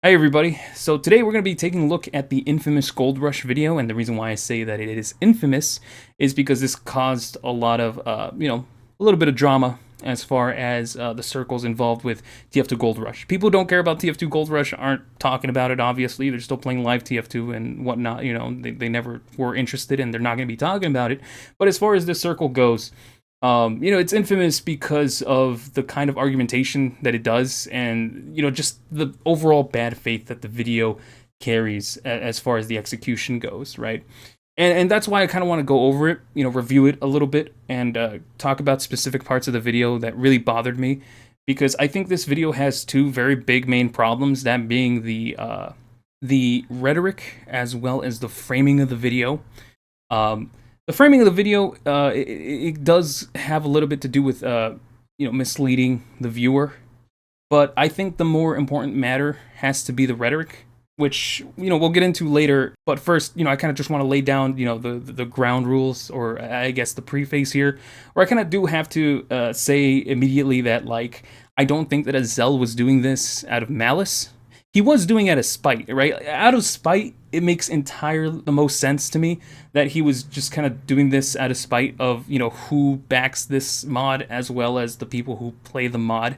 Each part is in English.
Hi everybody, so today we're going to be taking a look at the infamous Gold Rush video, and the reason why I say that it is infamous is because this caused a lot of, a little bit of drama as far as the circles involved with TF2 Gold Rush. People who don't care about TF2 Gold Rush aren't talking about it, obviously. They're still playing live TF2 and whatnot, they never were interested and they're not going to be talking about it. But as far as this circle goes, it's infamous because of the kind of argumentation that it does, and just the overall bad faith that the video carries as far as the execution goes, right? And that's why I kind of want to go over it, review it a little bit, and talk about specific parts of the video that really bothered me, because I think this video has two very big main problems. That being the rhetoric as well as the framing of the video. The framing of the video, it does have a little bit to do with, misleading the viewer. But I think the more important matter has to be the rhetoric, which, we'll get into later. But first, I kind of just want to lay down, the ground rules, or I guess the preface here. Or I kind of do have to say immediately that, like, I don't think that Azelle was doing this out of malice. He was doing it out of spite, right? Out of spite, it makes the most sense to me that he was just kind of doing this out of spite of, who backs this mod as well as the people who play the mod.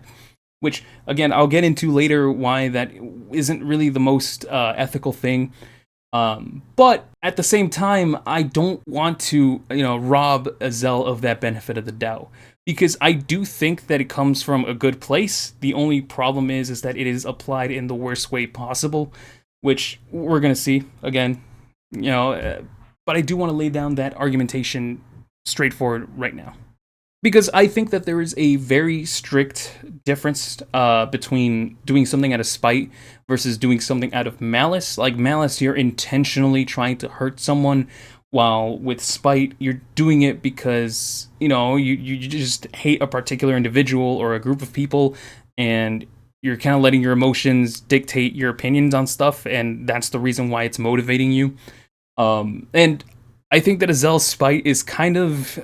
Which, again, I'll get into later why that isn't really the most ethical thing. But at the same time, I don't want to, rob Azelle of that benefit of the doubt, because I do think that it comes from a good place. The only problem is that it is applied in the worst way possible, which we're gonna see again, but I do want to lay down that argumentation straightforward right now, because I think that there is a very strict difference between doing something out of spite versus doing something out of malice. Like malice, you're intentionally trying to hurt someone, while with spite, you're doing it because, you just hate a particular individual or a group of people, and you're kind of letting your emotions dictate your opinions on stuff, and that's the reason why it's motivating you. And I think that Azelle's spite is kind of...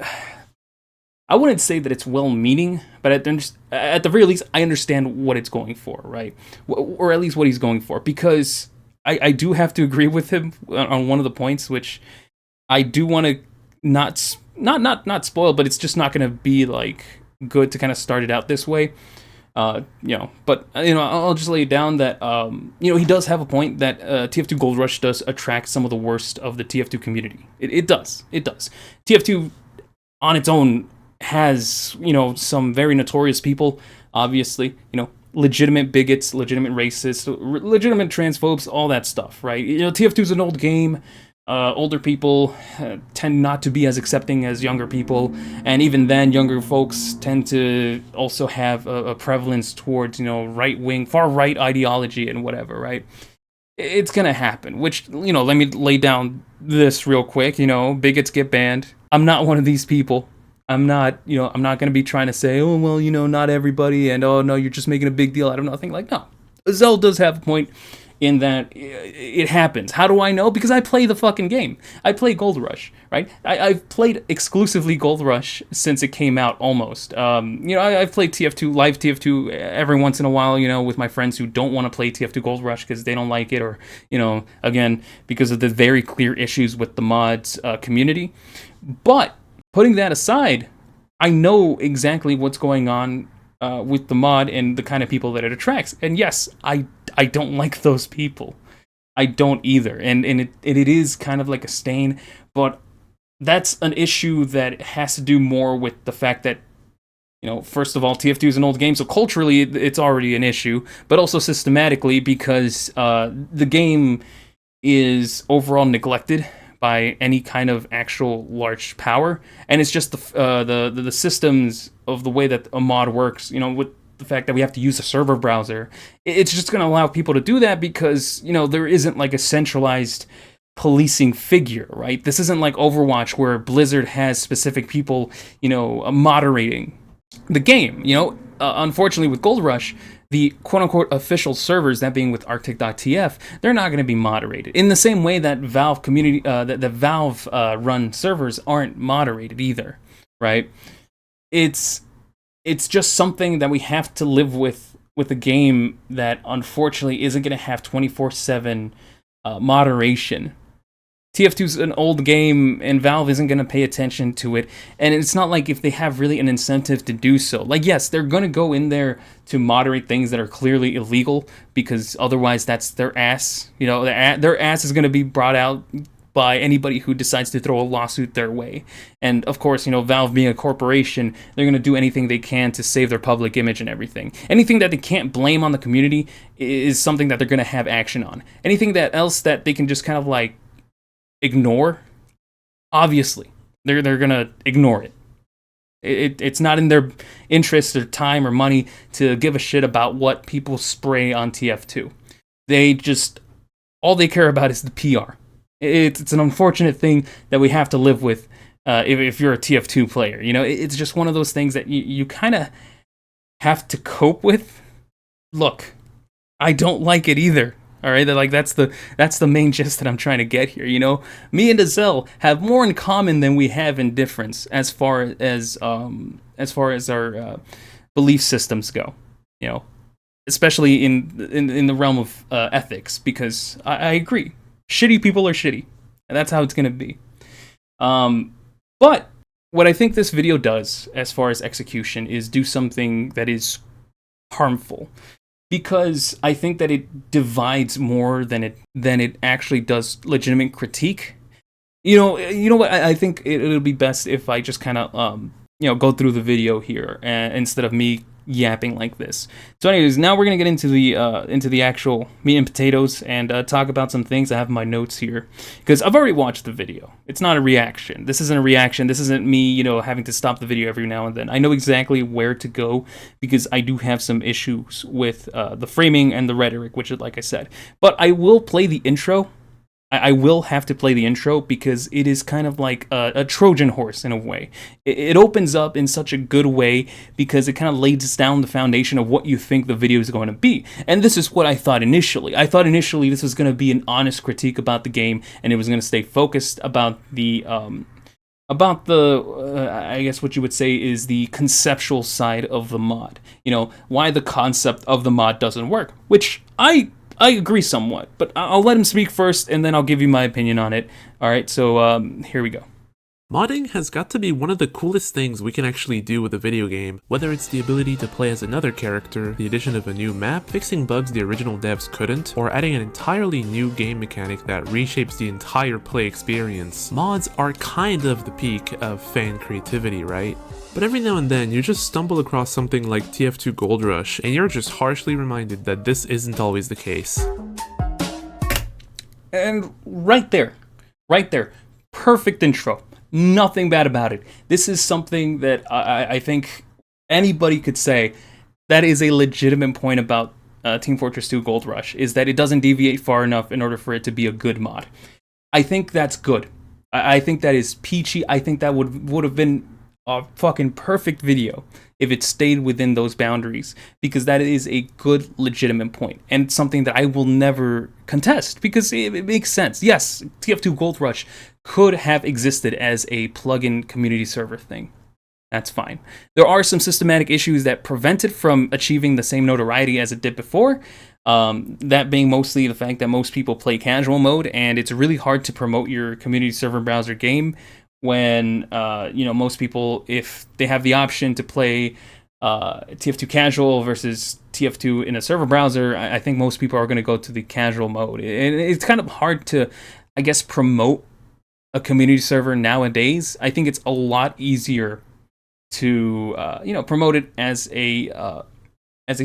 I wouldn't say that it's well-meaning, but at the very least, I understand what it's going for, right? Or at least what he's going for, because I do have to agree with him on one of the points, which I do want to not spoil, but it's just not going to be like good to kind of start it out this way. But I'll just lay it down that he does have a point that TF2 Gold Rush does attract some of the worst of the TF2 community. It does. TF2 on its own has, some very notorious people, obviously, legitimate bigots, legitimate racists, legitimate transphobes, all that stuff, right? TF2 is an old game. Older people tend not to be as accepting as younger people, and even then, younger folks tend to also have a prevalence towards, right-wing, far-right ideology and whatever, right? It's gonna happen, which, let me lay down this real quick, bigots get banned. I'm not one of these people. I'm not going to be trying to say, oh, well, not everybody, and oh, no, you're just making a big deal out of nothing. Like, no. Azelle does have a point in that it happens. How do I know? Because I play the fucking game. I play Gold Rush, right? I've played exclusively Gold Rush since it came out, almost. I've played TF2, live TF2 every once in a while, with my friends who don't want to play TF2 Gold Rush because they don't like it, or, again, because of the very clear issues with the mods community. But putting that aside, I know exactly what's going on with the mod and the kind of people that it attracts. And yes, I don't like those people. I don't either. And it is kind of like a stain, but that's an issue that has to do more with the fact that, first of all, TF2 is an old game, so culturally it's already an issue, but also systematically because the game is overall neglected by any kind of actual large power, and it's just the systems of the way that a mod works. With the fact that we have to use a server browser, it's just going to allow people to do that because there isn't like a centralized policing figure, right? This isn't like Overwatch where Blizzard has specific people, moderating the game. Unfortunately, with Gold Rush, the quote-unquote official servers, that being with Arctic.tf, they're not going to be moderated. In the same way that Valve community, the Valve run servers aren't moderated either, right? It's just something that we have to live with with a game that unfortunately isn't going to have 24/7 moderation. TF2 is an old game, and Valve isn't going to pay attention to it. And it's not like if they have really an incentive to do so. Like, yes, they're going to go in there to moderate things that are clearly illegal, because otherwise that's their ass. You know, their ass is going to be brought out by anybody who decides to throw a lawsuit their way. And of course, you know, Valve being a corporation, they're going to do anything they can to save their public image and everything. Anything that they can't blame on the community is something that they're going to have action on. Anything that else that they can just kind of like ignore, obviously they're gonna ignore it. It's not in their interest or time or money to give a shit about what people spray on TF2. They just, all they care about is the PR. It's an unfortunate thing that we have to live with if you're a TF2 player. You know, it's just one of those things that you kind of have to cope with. Look, I don't like it either. All right, like that's the main gist that I'm trying to get here. You know, me and Azelle have more in common than we have in difference as far as our belief systems go. You know, especially in the realm of ethics, because I agree, shitty people are shitty, and that's how it's gonna be. But what I think this video does, as far as execution, is do something that is harmful. Because I think that it divides more than it actually does legitimate critique. You know what? I think it'll be best if I just kind of go through the video here instead of me yapping like this. So, anyways, now we're gonna get into the actual meat and potatoes and talk about some things. I have my notes here because I've already watched the video. It's not a reaction. This isn't a reaction. This isn't me, you know, having to stop the video every now and then. I know exactly where to go because I do have some issues with the framing and the rhetoric, which is like I said. But I will play the intro. I will have to play the intro because it is kind of like a Trojan horse in a way. It opens up in such a good way because it kind of lays down the foundation of what you think the video is going to be. And this is what I thought initially. I thought initially this was going to be an honest critique about the game, and it was going to stay focused about the I guess what you would say is the conceptual side of the mod. You know, why the concept of the mod doesn't work, which I agree somewhat, but I'll let him speak first, and then I'll give you my opinion on it. All right, so here we go. Modding has got to be one of the coolest things we can actually do with a video game, whether it's the ability to play as another character, the addition of a new map, fixing bugs the original devs couldn't, or adding an entirely new game mechanic that reshapes the entire play experience. Mods are kind of the peak of fan creativity, right? But every now and then you just stumble across something like TF2 Gold Rush, and you're just harshly reminded that this isn't always the case. And right there, perfect intro. Nothing bad about it. This is something that I think anybody could say that is a legitimate point about Team Fortress 2 Gold Rush, is that it doesn't deviate far enough in order for it to be a good mod. I think that's good. I think that is peachy. I think that would have been a fucking perfect video if it stayed within those boundaries, because that is a good, legitimate point, and something that I will never contest, because it makes sense. Yes, TF2 Gold Rush could have existed as a plugin community server thing. That's fine. There are some systematic issues that prevent it from achieving the same notoriety as it did before, that being mostly the fact that most people play casual mode, and it's really hard to promote your community server browser game when most people, if they have the option to play TF2 casual versus TF2 in a server browser, I think most people are going to go to the casual mode. And it's kind of hard to, I guess, promote a community server nowadays. I think it's a lot easier to promote it as a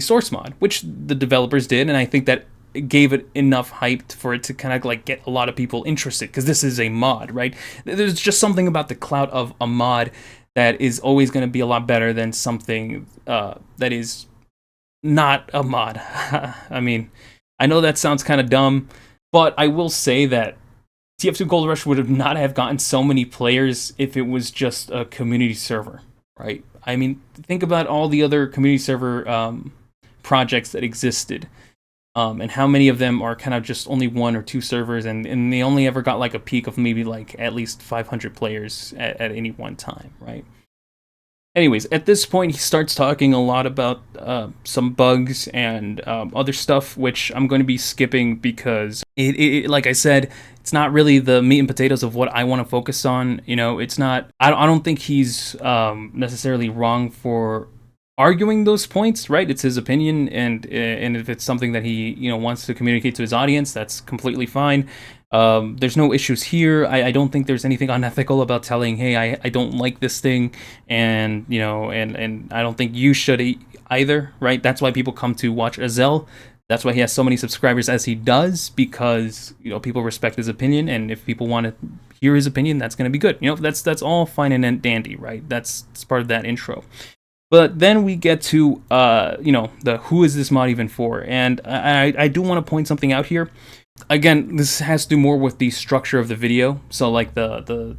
source mod, which the developers did, and I think that it gave it enough hype for it to kind of like get a lot of people interested, because this is a mod, right? There's just something about the clout of a mod that is always going to be a lot better than something that is not a mod. I mean, I know that sounds kind of dumb, but I will say that TF2 Gold Rush would have not have gotten so many players if it was just a community server, right? I mean, think about all the other community server projects that existed. And how many of them are kind of just only one or two servers, and they only ever got like a peak of maybe like at least 500 players at any one time, right? Anyways, at this point, he starts talking a lot about some bugs and other stuff, which I'm going to be skipping because like I said, it's not really the meat and potatoes of what I want to focus on. You know, it's not. I don't think he's necessarily wrong for arguing those points, right? It's his opinion, and if it's something that he wants to communicate to his audience, that's completely fine. There's no issues here. I don't think there's anything unethical about telling, hey, I don't like this thing, and and I don't think you should either, right? That's why people come to watch Azelle. That's why he has so many subscribers as he does, because people respect his opinion, and if people want to hear his opinion, that's going to be good. That's all fine and dandy, right? That's part of that intro. But then we get to the who is this mod even for, and I do want to point something out here. Again, this has to do more with the structure of the video. So like the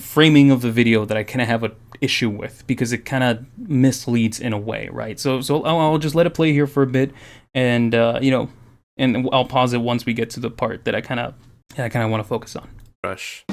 framing of the video that I kind of have an issue with, because it kind of misleads in a way, right? So I'll just let it play here for a bit, and and I'll pause it once we get to the part that I kind of want to focus on. Rush.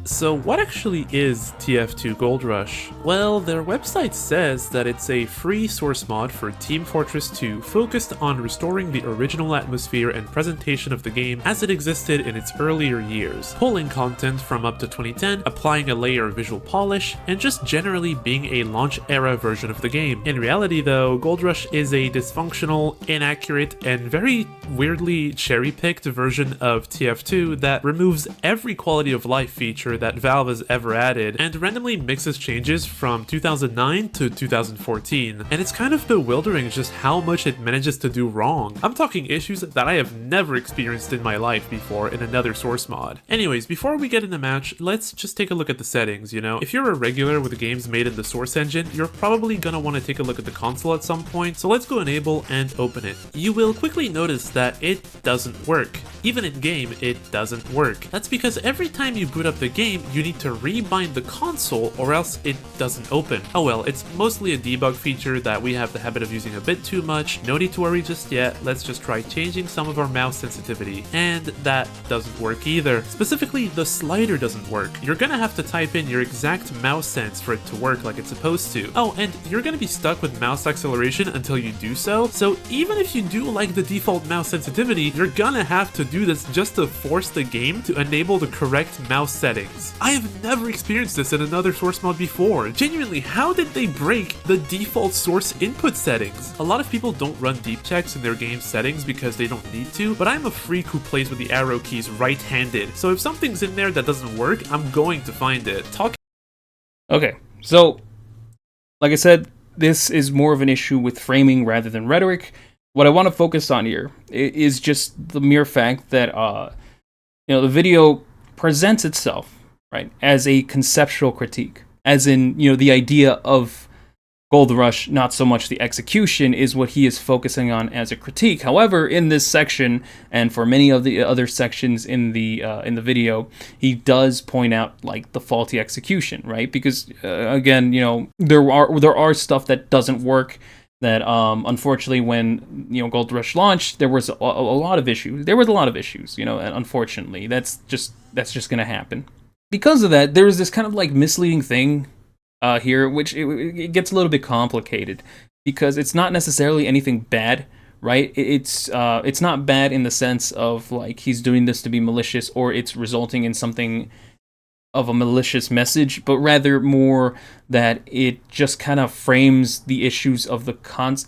So what actually is TF2 Gold Rush? Well, their website says that it's a free source mod for Team Fortress 2 focused on restoring the original atmosphere and presentation of the game as it existed in its earlier years, pulling content from up to 2010, applying a layer of visual polish, and just generally being a launch-era version of the game. In reality though, Gold Rush is a dysfunctional, inaccurate, and very weirdly cherry-picked version of TF2 that removes every quality of life feature that Valve has ever added, and randomly mixes changes from 2009 to 2014. And it's kind of bewildering just how much it manages to do wrong. I'm talking issues that I have never experienced in my life before in another source mod. Anyways, before we get in the match, let's just take a look at the settings, If you're a regular with games made in the source engine, you're probably gonna want to take a look at the console at some point, so let's go enable and open it. You will quickly notice that it doesn't work. Even in game, it doesn't work. That's because every time you boot up the game, you need to rebind the console or else it doesn't open. Oh well, it's mostly a debug feature that we have the habit of using a bit too much. No need to worry just yet. Let's just try changing some of our mouse sensitivity. And that doesn't work either. Specifically, the slider doesn't work. You're gonna have to type in your exact mouse sense for it to work like it's supposed to. Oh, and you're gonna be stuck with mouse acceleration until you do so. So even if you do like the default mouse sensitivity, you're gonna have to do this just to force the game to enable the correct mouse settings. I have never experienced this in another source mod before. Genuinely, how did they break the default source input settings? A lot of people don't run deep checks in their game settings because they don't need to, but I'm a freak who plays with the arrow keys right-handed, so if something's in there that doesn't work, I'm going to find it. Okay, so like I said, this is more of an issue with framing rather than rhetoric. What I want to focus on here is just the mere fact that the video presents itself, right, as a conceptual critique, as in the idea of Gold Rush, not so much the execution, is what he is focusing on as a critique. However, in this section, and for many of the other sections in the video, he does point out like the faulty execution, right? Because again, there are stuff that doesn't work. That unfortunately, when Gold Rush launched, there was a lot of issues. There was a lot of issues, and unfortunately, that's just going to happen. Because of that, there is this kind of like misleading thing here, which it gets a little bit complicated, because it's not necessarily anything bad, right? It's not bad in the sense of like he's doing this to be malicious, or it's resulting in something of a malicious message, but rather more that it just kind of frames the issues of the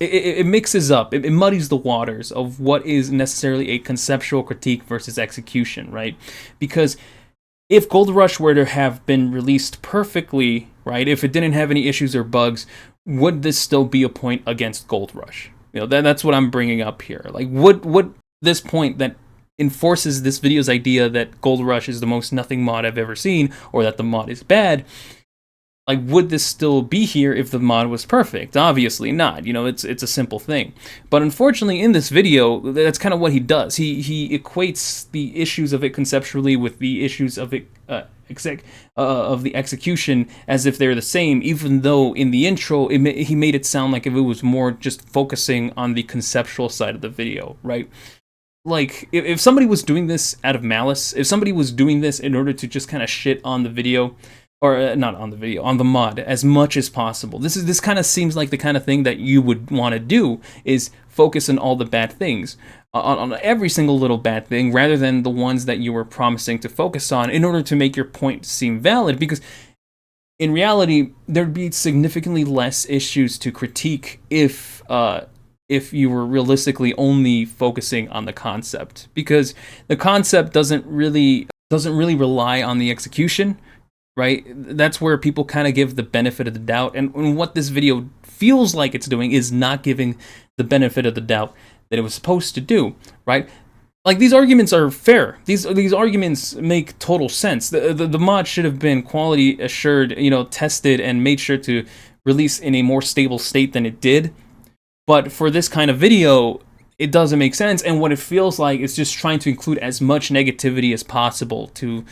it mixes up, it muddies the waters of what is necessarily a conceptual critique versus execution, right? Because if Gold Rush were to have been released perfectly, right, if it didn't have any issues or bugs, would this still be a point against Gold Rush? That's what I'm bringing up here. Like, would this point that enforces this video's idea that Gold Rush is the most nothing mod I've ever seen, or that the mod is bad, like, would this still be here if the mod was perfect? Obviously not. It's a simple thing. But unfortunately, in this video, that's kind of what he does. He equates the issues of it conceptually with the issues of it of the execution as if they're the same, even though in the intro he made it sound like if it was more just focusing on the conceptual side of the video, right? like if somebody was doing this out of malice, if somebody was doing this in order to just kind of shit on the video, or not on the video, on the mod as much as possible. This kind of seems like the kind of thing that you would want to do, is focus on all the bad things, on every single little bad thing, rather than the ones that you were promising to focus on in order to make your point seem valid. Because in reality, there'd be significantly less issues to critique if you were realistically only focusing on the concept, because the concept doesn't really rely on the execution, right? That's where people kind of give the benefit of the doubt, and what this video feels like it's doing is not giving the benefit of the doubt that it was supposed to do, right? Like, these arguments are fair. These arguments make total sense. The mod should have been quality assured, tested, and made sure to release in a more stable state than it did. But for this kind of video, it doesn't make sense, and what it feels like is just trying to include as much negativity as possible to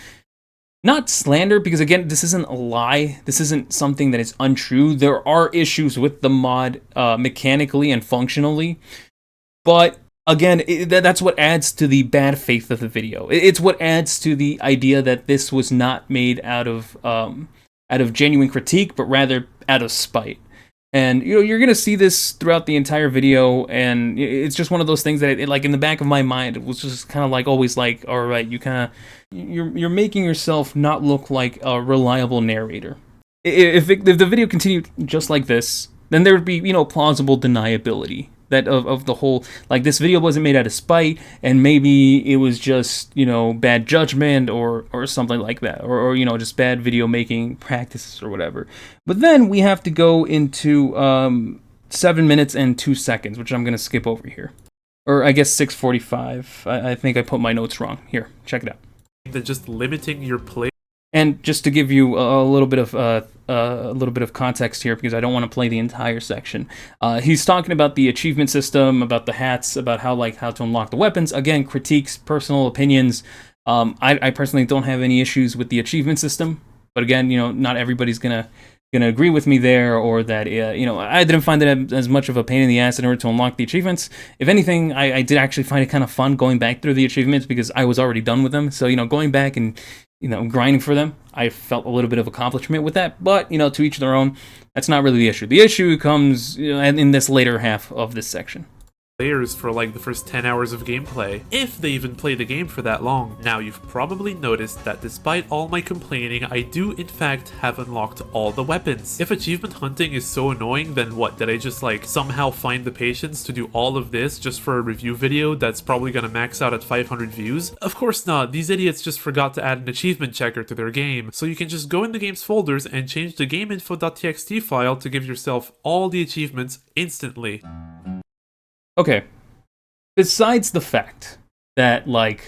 not slander, because again, this isn't a lie. This isn't something that is untrue. There are issues with the mod mechanically and functionally, but again, that's what adds to the bad faith of the video. It's what adds to the idea that this was not made out of genuine critique, but rather out of spite. And you're gonna see this throughout the entire video, and it's just one of those things that, like, in the back of my mind, it was just kind of like always like, all right, you're making yourself not look like a reliable narrator. If the video continued just like this, then there would be plausible deniability that of the whole, like, this video wasn't made out of spite, and maybe it was just bad judgment or something like that, or just bad video making practices or whatever. But then we have to go into 7 minutes and 2 seconds, which I'm gonna skip over here, or I guess 6:45. I think I put my notes wrong. Here, check it out. Than just limiting your play. And just to give you a little bit of context here, because I don't want to play the entire section. He's talking about the achievement system, about the hats, about how to unlock the weapons. Again, critiques, personal opinions. I personally don't have any issues with the achievement system, but again, not everybody's gonna agree with me there, or that I didn't find it as much of a pain in the ass in order to unlock the achievements. If anything, I did actually find it kind of fun going back through the achievements, because I was already done with them. So going back and grinding for them, I felt a little bit of accomplishment with that. But to each their own. That's not really the issue. The issue comes in this later half of this section. Players for like the first 10 hours of gameplay, if they even play the game for that long. Now, you've probably noticed that despite all my complaining, I do in fact have unlocked all the weapons. If achievement hunting is so annoying, then what, did I just somehow find the patience to do all of this just for a review video that's probably gonna max out at 500 views? Of course not. These idiots just forgot to add an achievement checker to their game, so you can just go in the game's folders and change the gameinfo.txt file to give yourself all the achievements instantly. Okay, besides the fact that, I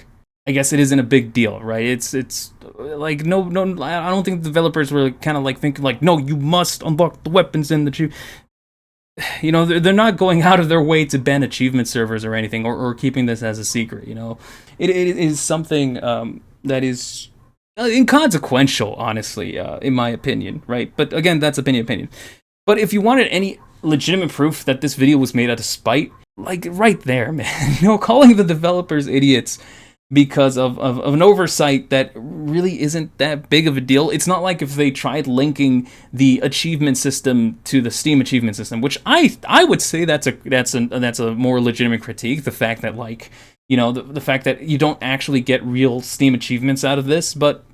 guess it isn't a big deal, right? It's no, I don't think the developers were kind of thinking no, you must unlock the weapons and the they're not going out of their way to ban achievement servers or anything, or keeping this as a secret. It is something that is inconsequential, honestly, in my opinion, right? But again, that's opinion. But if you wanted any legitimate proof that this video was made out of spite, right there, man, calling the developers idiots because of an oversight that really isn't that big of a deal. It's not like if they tried linking the achievement system to the Steam achievement system, which I would say that's a more legitimate critique. The fact that the fact that you don't actually get real Steam achievements out of this, but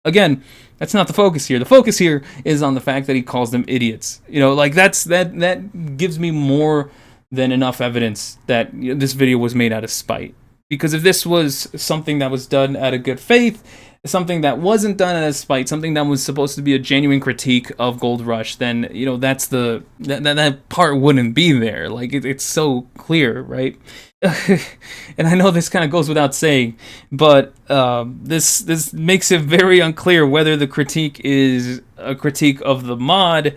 again, that's not the focus here. The focus here is on the fact that he calls them idiots. That gives me more than enough evidence that this video was made out of spite. Because if this was something that was done out of good faith, something that wasn't done out of spite, something that was supposed to be a genuine critique of Gold Rush, then that's that part wouldn't be there. It's so clear, right? And I know this kind of goes without saying, but this makes it very unclear whether the critique is a critique of the mod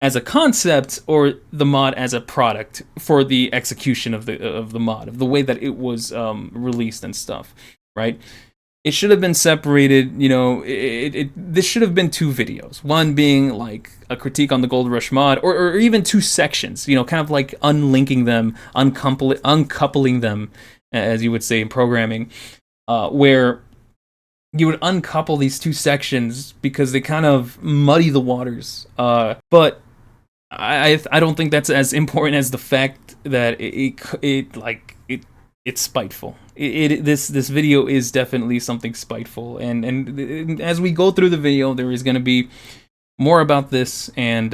as a concept or the mod as a product for the execution of the mod, of the way that it was released and stuff, right? It should have been separated, this should have been two videos. One being a critique on the Gold Rush mod, or even two sections, kind of unlinking them, uncoupling them, as you would say in programming, where you would uncouple these two sections because they kind of muddy the waters. But I don't think that's as important as the fact that it's spiteful. This video is definitely something spiteful, and as we go through the video, there is going to be more about this, and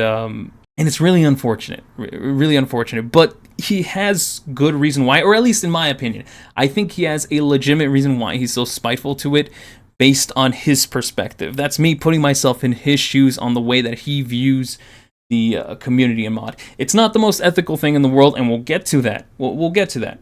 it's really unfortunate, really unfortunate. But he has good reason why, or at least in my opinion, I think he has a legitimate reason why he's so spiteful to it, based on his perspective. That's me putting myself in his shoes on the way that he views the community and mod. It's not the most ethical thing in the world, and we'll get to that. We'll get to that.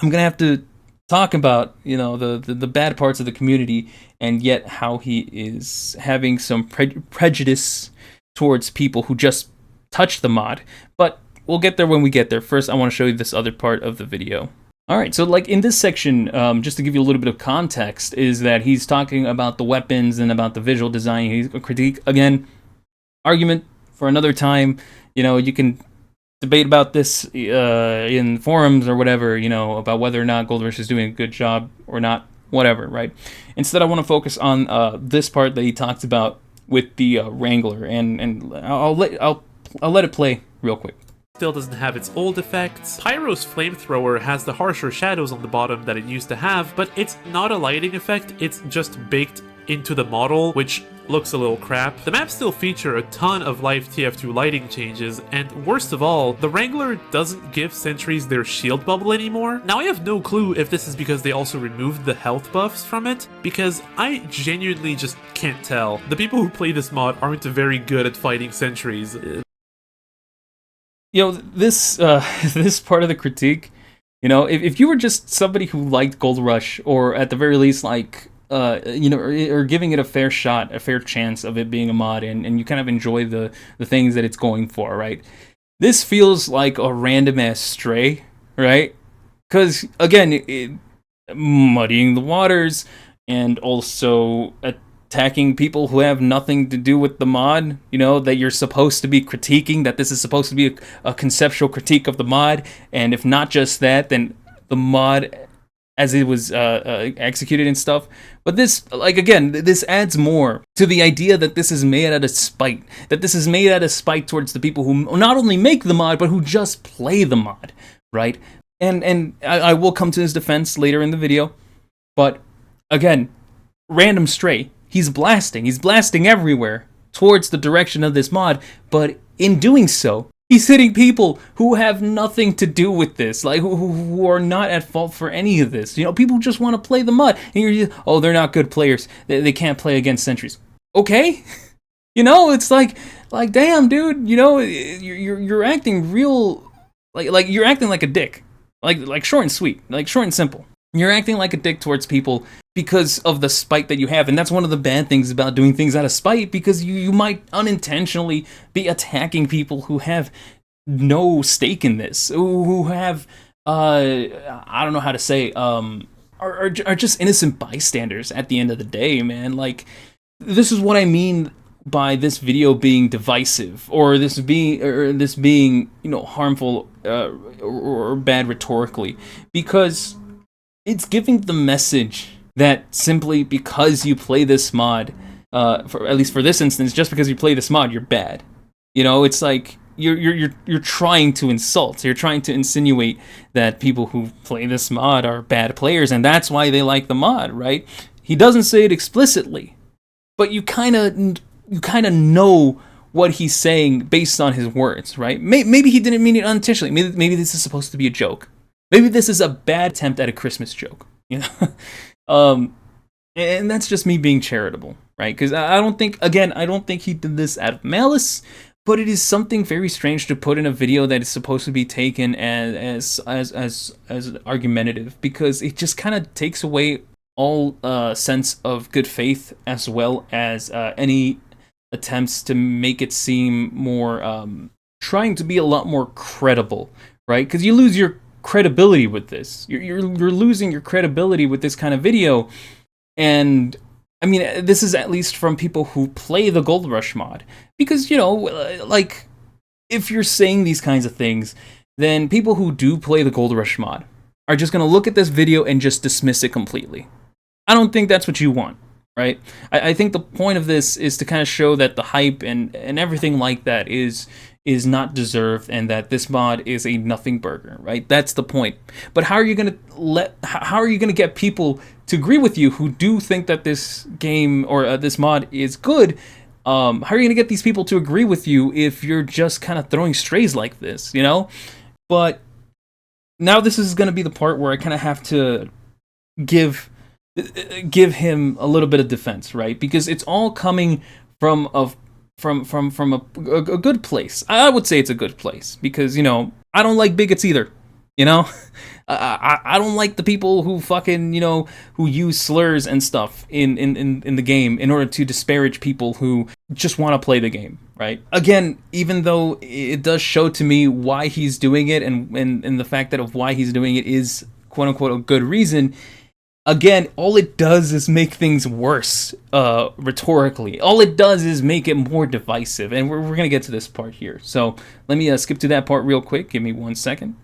I'm gonna have to talk about, you know, the bad parts of the community, and yet how he is having some prejudice towards people who just touch the mod. But we'll get there when we get there. First, I want to show you this other part of the video. Alright, so like in this section, just to give you a little bit of context, is that he's talking about the weapons and about the visual design. He's a critique, again, argument for another time. You know, you can debate about this in forums or whatever, you know, about whether or not Gold Rush is doing a good job or not, whatever, right? Instead, I want to focus on this part that he talks about with the Wrangler, and I'll let it play real quick. Still doesn't have its old effects. Pyro's flamethrower has the harsher shadows on the bottom that it used to have, but it's not a lighting effect, it's just baked into the model, which looks a little crap. The maps still feature a ton of live TF2 lighting changes, and worst of all, the Wrangler doesn't give sentries their shield bubble anymore. Now I have no clue if this is because they also removed the health buffs from it, because I genuinely just can't tell. The people who play this mod aren't very good at fighting sentries. You know, this this part of the critique, you know, if you were just somebody who liked Gold Rush, or at the very least, like, you know, or giving it a fair shot, a fair chance of it being a mod, and you kind of enjoy the things that it's going for, right? This feels like a random ass stray, right? Because, again, it muddying the waters, and also attacking people who have nothing to do with the mod, you know, that you're supposed to be critiquing, that this is supposed to be a conceptual critique of the mod, and if not just that, then the mod as it was executed and stuff. But this, like, again, this adds more to the idea that this is made out of spite, that this is made out of spite towards the people who not only make the mod, but who just play the mod, right? And I will come to his defense later in the video, but again, random stray. He's blasting everywhere towards the direction of this mod, but in doing so, he's hitting people who have nothing to do with this, like who are not at fault for any of this. You know, people just want to play the mod, and you're just, oh, they're not good players. They can't play against sentries. Okay, you know, it's like damn, dude. You know, you're acting real, like you're acting like a dick, like short and sweet, like short and simple. You're acting like a dick towards people because of the spite that you have, and that's one of the bad things about doing things out of spite, because you might unintentionally be attacking people who have no stake in this, who have, I don't know how to say, are just innocent bystanders at the end of the day, man. Like, this is what I mean by this video being divisive, or this being, you know, harmful, or bad rhetorically, because it's giving the message that simply because you play this mod, for at least for this instance, just because you play this mod, you're bad. You know, it's like you're trying to insult. You're trying to insinuate that people who play this mod are bad players, and that's why they like the mod, right? He doesn't say it explicitly, but you kind of know what he's saying based on his words, right? Maybe he didn't mean it unintentionally. Maybe this is supposed to be a joke. Maybe this is a bad attempt at a Christmas joke, you know? And that's just me being charitable, right? Because I don't think he did this out of malice, but it is something very strange to put in a video that is supposed to be taken as argumentative, because it just kind of takes away all sense of good faith, as well as any attempts to make it seem more, trying to be a lot more credible, right? Because you lose your credibility with this. You're losing your credibility with this kind of video. And I mean, this is at least from people who play the Gold Rush mod, because, you know, like, if you're saying these kinds of things, then people who do play the Gold Rush mod, are just going to look at this video and just dismiss it completely. I don't think that's what you want, right? I think the point of this is to kind of show that the hype and everything like that is not deserved, and that this mod is a nothing burger, right? That's the point. But how are you gonna get people to agree with you who do think that this game or this mod is good? How are you gonna get these people to agree with you if you're just kind of throwing strays like this, you know? But now this is gonna be the part where I kind of have to give him a little bit of defense, right? Because it's all coming from a good place. I would say it's a good place because, you know, I don't like bigots either. You know, I don't like the people who fucking, you know, who use slurs and stuff in the game in order to disparage people who just want to play the game, right? Again, even though it does show to me why he's doing it, and the fact that of why he's doing it is quote unquote a good reason. Again, all it does is make things worse, rhetorically. All it does is make it more divisive, and we're going to get to this part here. So let me skip to that part real quick. Give me 1 second.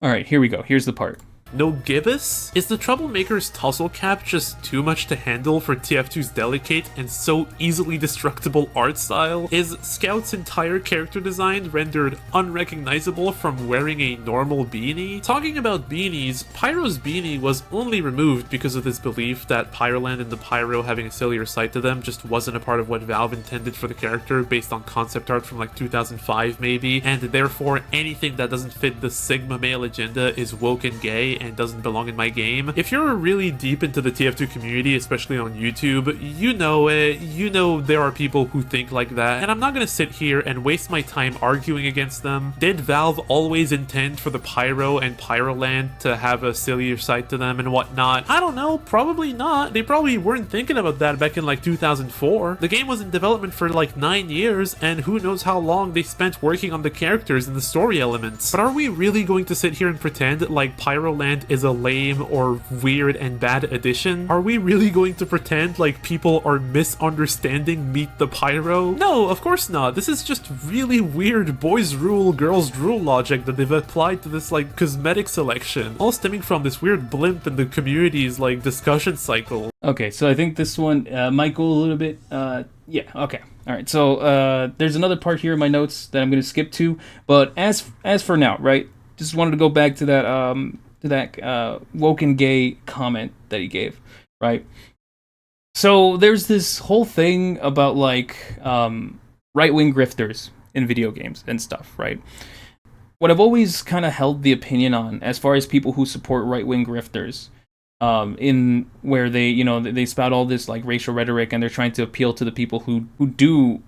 All right, here we go. Here's the part. No gibbous? Is the Troublemaker's tussle cap just too much to handle for TF2's delicate and so easily destructible art style? Is Scout's entire character design rendered unrecognizable from wearing a normal beanie? Talking about beanies, Pyro's beanie was only removed because of this belief that Pyroland and the Pyro having a sillier side to them just wasn't a part of what Valve intended for the character based on concept art from like 2005 maybe, and therefore anything that doesn't fit the Sigma male agenda is woke and gay and doesn't belong in my game. If you're really deep into the TF2 community, especially on YouTube, you know there are people who think like that, and I'm not gonna sit here and waste my time arguing against them. Did Valve always intend for the Pyro and Pyroland to have a sillier side to them and whatnot? I don't know, probably not. They probably weren't thinking about that back in like 2004. The game was in development for like 9 years, and who knows how long they spent working on the characters and the story elements. But are we really going to sit here and pretend like Pyroland is a lame or weird and bad addition? Are we really going to pretend like people are misunderstanding Meet the Pyro? No, of course not. This is just really weird boys rule, girls drool logic that they've applied to this like cosmetic selection, all stemming from this weird blimp in the community's like discussion cycle. Okay, so I think this one might go a little bit, yeah, okay. All right, so there's another part here in my notes that I'm going to skip to, but as for now, right, just wanted to go back to that woke and gay comment that he gave, right? So there's this whole thing about like right-wing grifters in video games and stuff, right? What I've always kind of held the opinion on, as far as people who support right-wing grifters, in where they, you know, they spout all this like racial rhetoric and they're trying to appeal to the people who do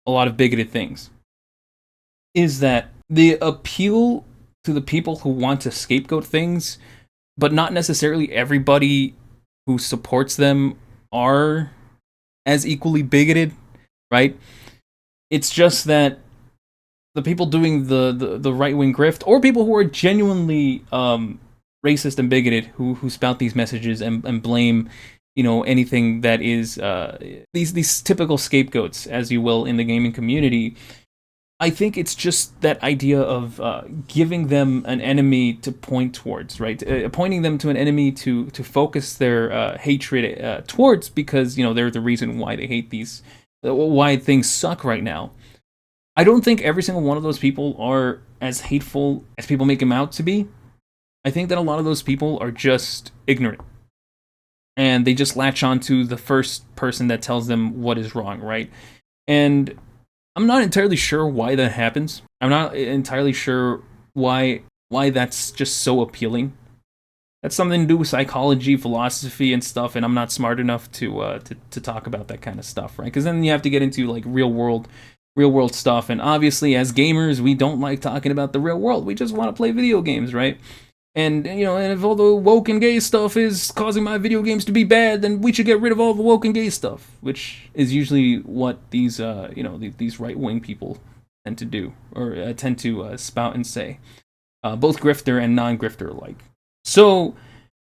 a lot of bigoted things, is that the appeal to the people who want to scapegoat things, but not necessarily everybody who supports them are as equally bigoted, right? It's just that the people doing the right-wing grift, or people who are genuinely racist and bigoted, who spout these messages and blame, you know, anything that is these typical scapegoats, as you will, in the gaming community. I think it's just that idea of giving them an enemy to point towards, right? Pointing them to an enemy to focus their hatred towards, because, you know, they're the reason why they hate these, why things suck right now. I don't think every single one of those people are as hateful as people make them out to be. I think that a lot of those people are just ignorant, and they just latch on to the first person that tells them what is wrong, right? And I'm not entirely sure why that happens. I'm not entirely sure why that's just so appealing. That's something to do with psychology, philosophy, and stuff, and I'm not smart enough to talk about that kind of stuff, right? Because then you have to get into like real world stuff, and obviously as gamers, we don't like talking about the real world. We just want to play video games, right? And, you know, and if all the woke and gay stuff is causing my video games to be bad, then we should get rid of all the woke and gay stuff, which is usually what these, you know, these right-wing people tend to do, or tend to spout and say, both grifter and non-grifter alike. So,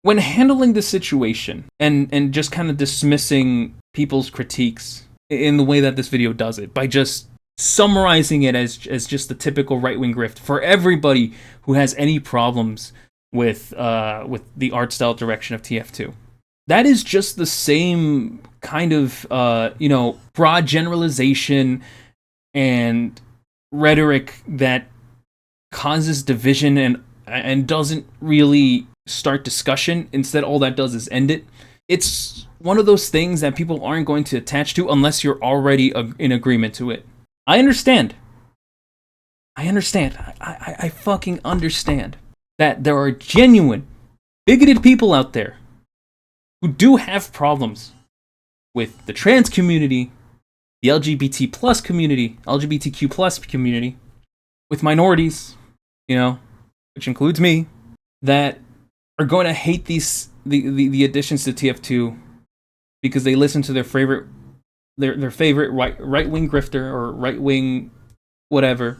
when handling the situation and just kind of dismissing people's critiques in the way that this video does it, by just summarizing it as just the typical right-wing grift for everybody who has any problems with the art style direction of TF2. That is just the same kind of broad generalization and rhetoric that causes division and doesn't really start discussion. Instead, all that does is end it. It's one of those things that people aren't going to attach to unless you're already in agreement to it. I understand. I fucking understand that there are genuine, bigoted people out there who do have problems with the trans community, the LGBT plus community, LGBTQ plus community, with minorities, which includes me, that are going to hate the additions to TF2 because they listen to their favorite right wing grifter or right wing whatever,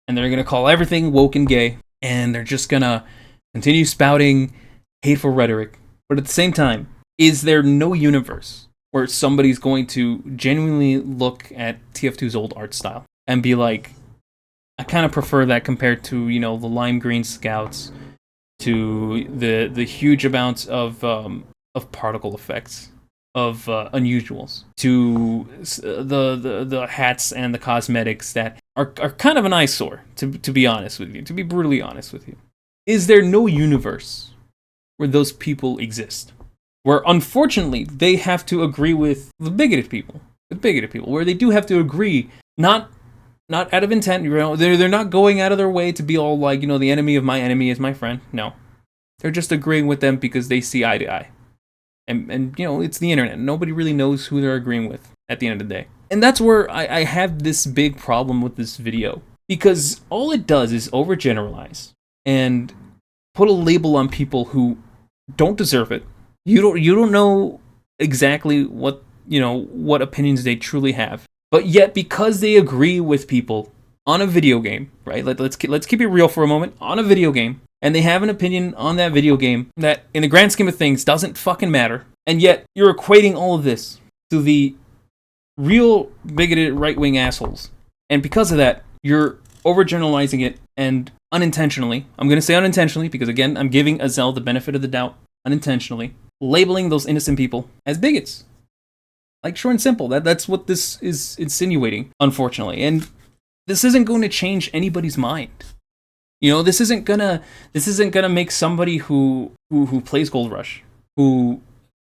and they're gonna call everything woke and gay, and they're just gonna continue spouting hateful rhetoric. But at the same time, is there no universe where somebody's going to genuinely look at TF2's old art style and be like, I kind of prefer that compared to the lime green scouts, to the huge amounts of particle effects, of unusuals, to the hats and the cosmetics that are kind of an eyesore, to be honest with you, to be brutally honest with you. Is there no universe where those people exist, where unfortunately they have to agree with the bigoted people, where they do have to agree, not out of intent, they're not going out of their way to be all like, the enemy of my enemy is my friend. No, they're just agreeing with them because they see eye to eye. And it's the internet. Nobody really knows who they're agreeing with at the end of the day. And that's where I have this big problem with this video, because all it does is overgeneralize and put a label on people who don't deserve it. You don't know exactly what opinions they truly have. But yet, because they agree with people on a video game, right? Let's keep it real for a moment. On a video game, and they have an opinion on that video game that, in the grand scheme of things, doesn't fucking matter. And yet, you're equating all of this to the real bigoted right-wing assholes. And because of that, you're overgeneralizing it, and unintentionally, I'm going to say unintentionally, because again, I'm giving Azelle the benefit of the doubt, unintentionally, labeling those innocent people as bigots. Like, short and simple. That's what this is insinuating, unfortunately. And this isn't going to change anybody's mind. This isn't gonna make somebody who plays Gold Rush, who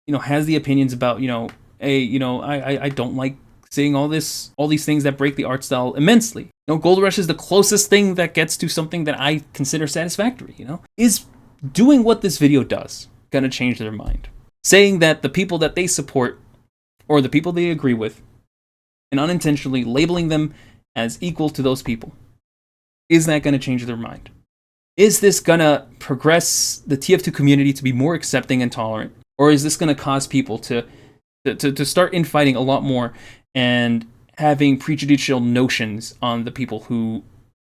has the opinions about I don't like seeing all these things that break the art style immensely. Gold Rush is the closest thing that gets to something that I consider satisfactory. Is doing what this video does gonna change their mind? Saying that the people that they support or the people they agree with, and unintentionally labeling them as equal to those people, is that going to change their mind? Is this going to progress the TF2 community to be more accepting and tolerant? Or is this going to cause people to start infighting a lot more and having prejudicial notions on the people who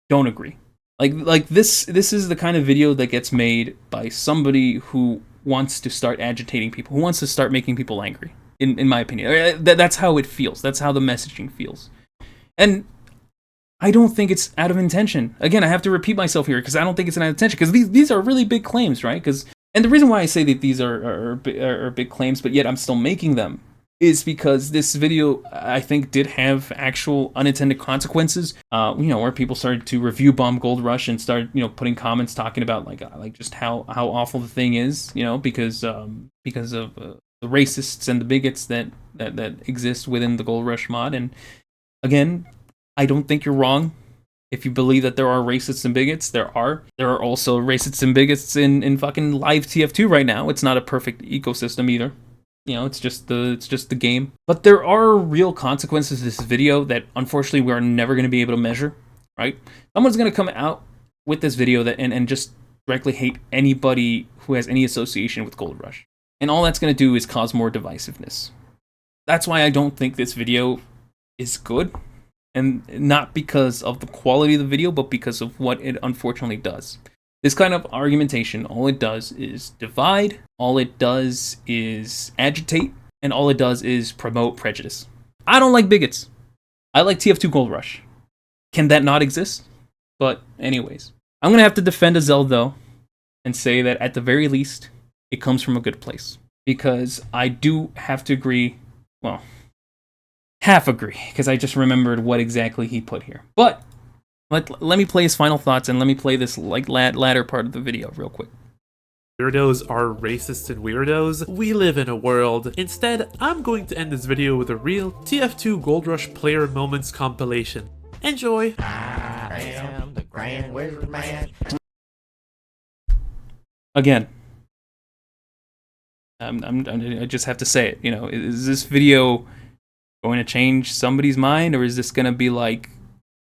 don't agree? Like this is the kind of video that gets made by somebody who wants to start agitating people, who wants to start making people angry, in my opinion. That's how it feels. That's how the messaging feels. And I don't think it's out of intention. Again, I have to repeat myself here, because I don't think it's out of intention, because these are really big claims, right? And the reason why I say that these are big claims, but yet I'm still making them, is because this video, I think, did have actual unintended consequences. Where people started to review bomb Gold Rush and started, putting comments talking about like just how awful the thing is, because of the racists and the bigots that exist within the Gold Rush mod. And again, I don't think you're wrong if you believe that there are racists and bigots. There are also racists and bigots in fucking live TF2 right now. It's not a perfect ecosystem either. It's just the game. But there are real consequences to this video that unfortunately we are never going to be able to measure, right? Someone's going to come out with this video and just directly hate anybody who has any association with Gold Rush. And all that's going to do is cause more divisiveness. That's why I don't think this video is good. And not because of the quality of the video, but because of what it unfortunately does. This kind of argumentation, all it does is divide, all it does is agitate, and all it does is promote prejudice. I don't like bigots. I like TF2 Gold Rush. Can that not exist? But anyways, I'm going to have to defend Azelle, though. and say that at the very least, it comes from a good place. Because I do have to agree, well, half agree, because I just remembered what exactly he put here. But let me play his final thoughts, and let me play this like latter part of the video real quick. Weirdos are racist and weirdos. We live in a world. Instead, I'm going to end this video with a real TF2 Gold Rush player moments compilation. Enjoy! I am the Grand Wizard Man. Again, I just have to say it. You know, is this video going to change somebody's mind, or is this going to be like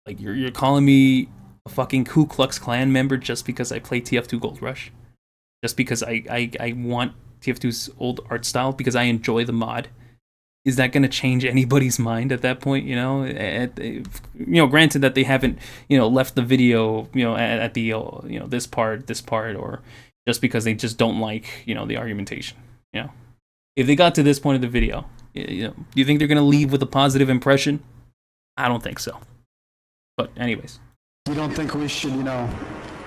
you're calling me a fucking Ku Klux Klan member just because I play TF2 Gold Rush? Just because I want TF2's old art style because I enjoy the mod? Is that going to change anybody's mind at that point? You know, granted that they haven't, you know, left the video, you know, at the, you know, this part, or just because they just don't like, you know, the argumentation. You know, if they got to this point of the video, you know, do you think they're going to leave with a positive impression? I don't think so. But anyways. You don't think we should, you know,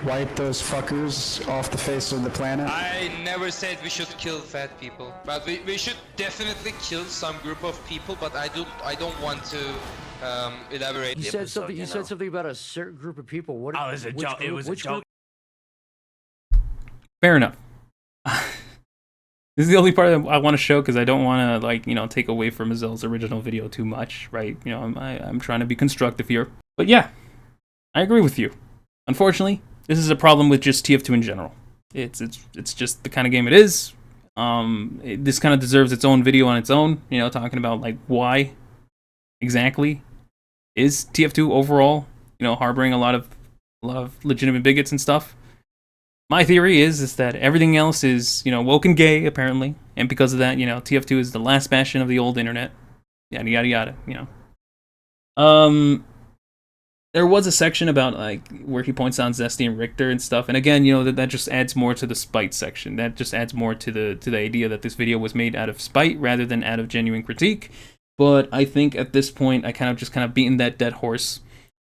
wipe those fuckers off the face of the planet? I never said we should kill fat people, but we should definitely kill some group of people. But I don't want to elaborate. You said something. You said something about a certain group of people. What? Oh, it was a joke. It was a joke. Fair enough. This is the only part that I want to show because I don't want to, like, you know, take away from Azelle's original video too much, right? You know, I'm trying to be constructive here. But yeah, I agree with you. Unfortunately, this is a problem with just TF2 in general. It's just the kind of game it is. This kind of deserves its own video on its own, you know, talking about like why exactly is TF2 overall, you know, harboring a lot of legitimate bigots and stuff. My theory is that everything else is, you know, woke and gay apparently, and because of that, you know, TF2 is the last bastion of the old internet. Yada yada yada, you know. There was a section about like where he points out Zesty and Richter and stuff, and again, you know, that just adds more to the spite section. That just adds more to the idea that this video was made out of spite rather than out of genuine critique. But I think at this point, I kind of beaten that dead horse.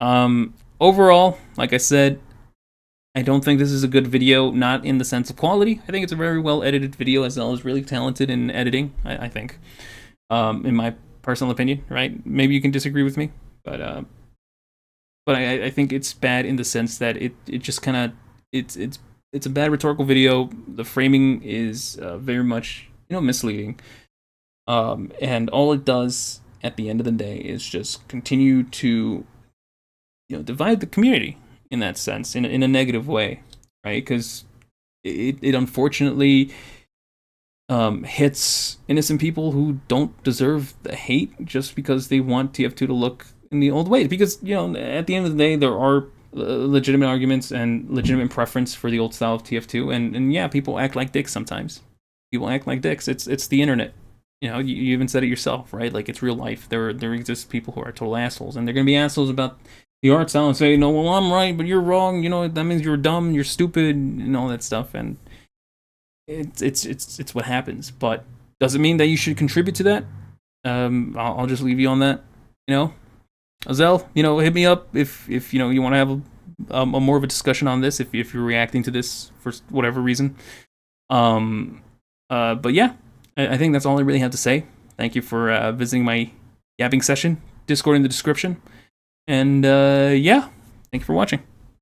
Overall, like I said, I don't think this is a good video, not in the sense of quality. I think it's a very well edited video. Azelle is really talented in editing, I think, in my personal opinion, right? Maybe you can disagree with me, but I think it's bad in the sense that it just kind of it's a bad rhetorical video. The framing is very much, you know, misleading, and all it does at the end of the day is just continue to, you know, divide the community in that sense, in a negative way, right? Because it unfortunately hits innocent people who don't deserve the hate just because they want TF2 to look in the old ways. Because, you know, at the end of the day, there are legitimate arguments and legitimate preference for the old style of TF2, and yeah, people act like dicks sometimes. People act like dicks. It's the internet. You know, you even said it yourself, right? Like, it's real life. There exist people who are total assholes, and they're gonna be assholes about the art style and say, no, well, I'm right, but you're wrong. You know, that means you're dumb, you're stupid, and all that stuff. And it's what happens. But does it mean that you should contribute to that? I'll just leave you on that. You know, Azelle, you know, hit me up if you know you want to have a more of a discussion on this. If you're reacting to this for whatever reason. But yeah, I think that's all I really have to say. Thank you for visiting my yapping session. Discord in the description. And yeah, thank you for watching.